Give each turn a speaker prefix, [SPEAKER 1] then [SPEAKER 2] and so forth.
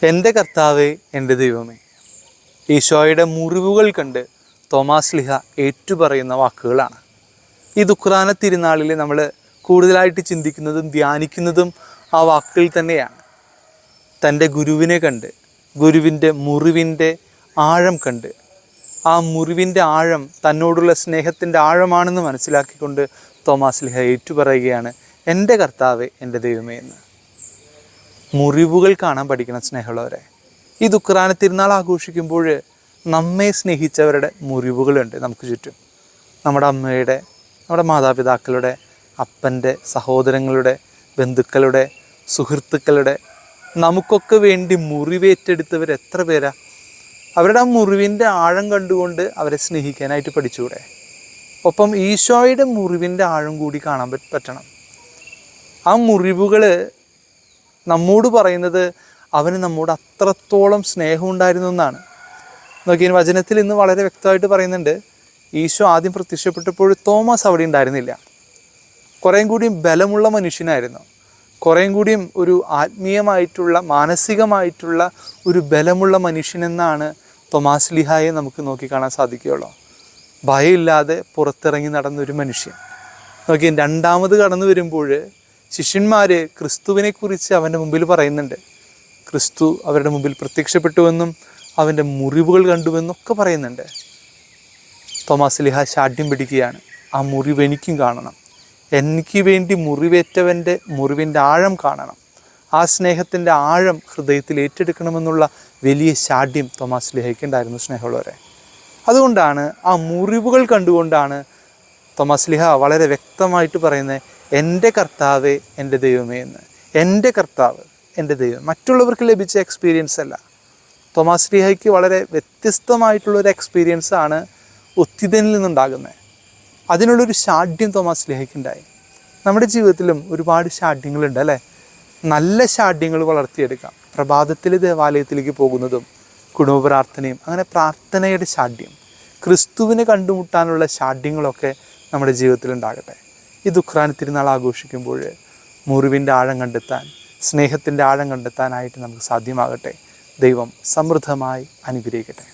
[SPEAKER 1] എൻ്റെ കർത്താവേ, എൻ്റെ ദൈവമേ. ഈശോയുടെ മുറിവുകൾ കണ്ട് തോമാസ് ലീഹ ഏറ്റുപറയുന്ന വാക്കുകളാണ്. ഈ ദുഃഖാന തിരുനാളിൽ നമ്മൾ കൂടുതലായിട്ട് ചിന്തിക്കുന്നതും ധ്യാനിക്കുന്നതും ആ വാക്കുകൾ തന്നെയാണ്. തൻ്റെ ഗുരുവിനെ കണ്ട്, ഗുരുവിൻ്റെ മുറിവിൻ്റെ ആഴം കണ്ട്, ആ മുറിവിൻ്റെ ആഴം തന്നോടുള്ള സ്നേഹത്തിൻ്റെ ആഴമാണെന്ന് മനസ്സിലാക്കിക്കൊണ്ട് തോമാസ് ലീഹ ഏറ്റുപറയുകയാണ്, എൻ്റെ കർത്താവേ, എൻ്റെ ദൈവമേ എന്ന്. മുറിവുകൾ കാണാൻ പഠിക്കണം സ്നേഹമുള്ളവരെ. ഈ ദുഃഖാന തിരുനാൾ ആഘോഷിക്കുമ്പോൾ നമ്മെ സ്നേഹിച്ചവരുടെ മുറിവുകളുണ്ട് നമുക്ക് ചുറ്റും. നമ്മുടെ അമ്മയുടെ, നമ്മുടെ മാതാപിതാക്കളുടെ, അപ്പൻ്റെ, സഹോദരങ്ങളുടെ, ബന്ധുക്കളുടെ, സുഹൃത്തുക്കളുടെ, നമുക്കൊക്കെ വേണ്ടി മുറിവേറ്റെടുത്തവർ എത്ര പേരാ. അവരുടെ ആ മുറിവിൻ്റെ ആഴം കണ്ടുകൊണ്ട് അവരെ സ്നേഹിക്കാനായിട്ട് പഠിച്ചുകൂടെ? ഒപ്പം ഈശോയുടെ മുറിവിൻ്റെ ആഴം കൂടി കാണാൻ പറ്റണം. ആ മുറിവുകൾ നമ്മോട് പറയുന്നത് അവന് നമ്മോട് അത്രത്തോളം സ്നേഹമുണ്ടായിരുന്നു എന്നാണ്. നോക്കിയ വചനത്തിൽ ഇന്ന് വളരെ വ്യക്തമായിട്ട് പറയുന്നുണ്ട്, ഈശോ ആദ്യം പ്രത്യക്ഷപ്പെട്ടപ്പോൾ തോമസ് അവിടെ ഉണ്ടായിരുന്നില്ല. കുറേയും കൂടിയും ബലമുള്ള മനുഷ്യനായിരുന്നു. കുറേയും കൂടിയും ഒരു ആത്മീയമായിട്ടുള്ള, മാനസികമായിട്ടുള്ള ഒരു ബലമുള്ള മനുഷ്യനെന്നാണ് തോമാസ് ലീഹായെ നമുക്ക് നോക്കിക്കാണാൻ സാധിക്കുകയുള്ളൂ. ഭയമില്ലാതെ പുറത്തിറങ്ങി നടന്നൊരു മനുഷ്യൻ. നോക്കിയ രണ്ടാമത് കടന്നു വരുമ്പോൾ ശിഷ്യന്മാർ ക്രിസ്തുവിനെക്കുറിച്ച് അവൻ്റെ മുമ്പിൽ പറയുന്നുണ്ട്. ക്രിസ്തു അവരുടെ മുമ്പിൽ പ്രത്യക്ഷപ്പെട്ടുവെന്നും അവൻ്റെ മുറിവുകൾ കണ്ടുവെന്നൊക്കെ പറയുന്നുണ്ട്. തോമാസ് ലീഹ ശാഠ്യം പിടിക്കുകയാണ്, ആ മുറിവ് എനിക്കും കാണണം, എനിക്ക് വേണ്ടി മുറിവേറ്റവൻ്റെ മുറിവിൻ്റെ ആഴം കാണണം, ആ സ്നേഹത്തിൻ്റെ ആഴം ഹൃദയത്തിൽ ഏറ്റെടുക്കണമെന്നുള്ള വലിയ ശാഠ്യം തോമാസ് ലീഹയ്ക്ക് ഉണ്ടായിരുന്നു സ്നേഹമുള്ളവരെ. അതുകൊണ്ടാണ് ആ മുറിവുകൾ കണ്ടുകൊണ്ടാണ് തോമാസ് ലീഹ വളരെ വ്യക്തമായിട്ട് പറയുന്നത്, എൻ്റെ കർത്താവേ, എൻ്റെ ദൈവമേ എന്ന്. എൻ്റെ കർത്താവ്, എൻ്റെ ദൈവം. മറ്റുള്ളവർക്ക് ലഭിച്ച എക്സ്പീരിയൻസ് അല്ല. തോമാസ് ലീഹയ്ക്ക് വളരെ വ്യത്യസ്തമായിട്ടുള്ളൊരു എക്സ്പീരിയൻസാണ് ഒത്തിതനിൽ നിന്നുണ്ടാകുന്നത്. അതിനുള്ളൊരു ശാഠ്യം തോമാസ് ലീഹയ്ക്ക് ഉണ്ടായി. നമ്മുടെ ജീവിതത്തിലും ഒരുപാട് ശാഠ്യങ്ങളുണ്ട് അല്ലേ? നല്ല ശാഠ്യങ്ങൾ വളർത്തിയെടുക്കാം. പ്രഭാതത്തിൽ ദേവാലയത്തിലേക്ക് പോകുന്നതും കുടുംബ പ്രാർത്ഥനയും, അങ്ങനെ പ്രാർത്ഥനയുടെ ശാഠ്യം, ക്രിസ്തുവിനെ കണ്ടുമുട്ടാനുള്ള ശാഠ്യങ്ങളൊക്കെ നമ്മുടെ ജീവിതത്തിൽ ഉണ്ടാകട്ടെ. ഈ ദുഃഖാന തിരുനാൾ ആഘോഷിക്കുമ്പോൾ മുറിവിൻ്റെ ആഴം കണ്ടെത്താൻ, സ്നേഹത്തിൻ്റെ ആഴം കണ്ടെത്താനായിട്ട് നമുക്ക് സാധ്യമാകട്ടെ. ദൈവം സമൃദ്ധമായി അനുഗ്രഹിക്കട്ടെ.